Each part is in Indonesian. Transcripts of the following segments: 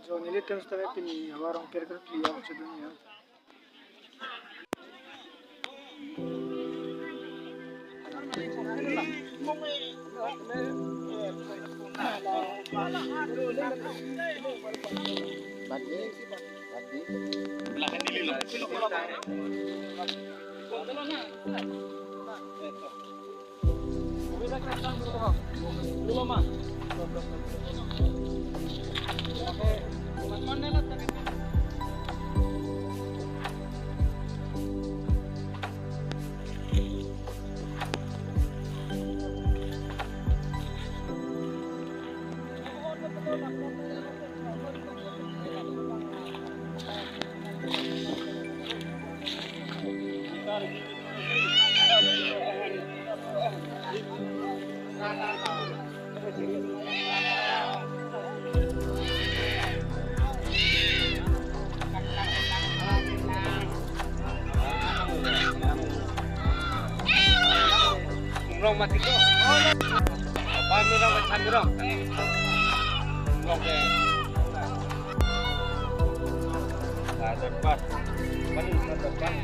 John ini terus tapi pini warung kira-kira lihat sedunia. Rong mati ko. Apa mirong macam mirong. Oke. Ada pas. Paling ada pas.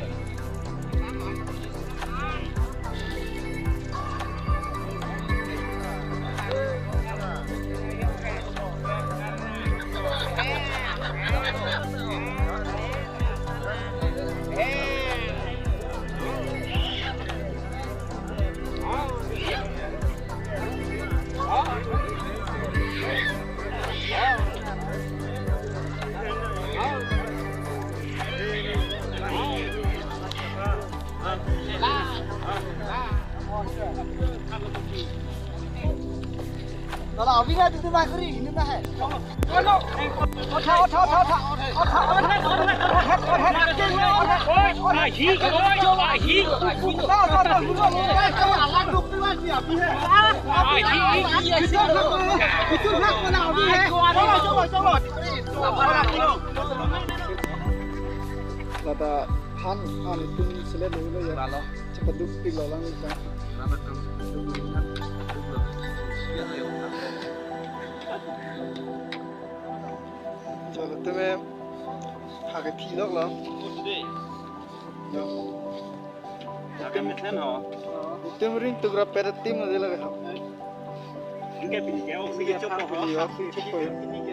Kalau awi nggak itu mah kering, ini mah है. Kata han itu selesai dulu ya. Cepat duping lolang itu. Jadi agak pilok lah. Agak macam apa? Itu mungkin tu berapa tim ada lagi. Enggak pilih, oksigen cukup. Pilih oksigen cukup.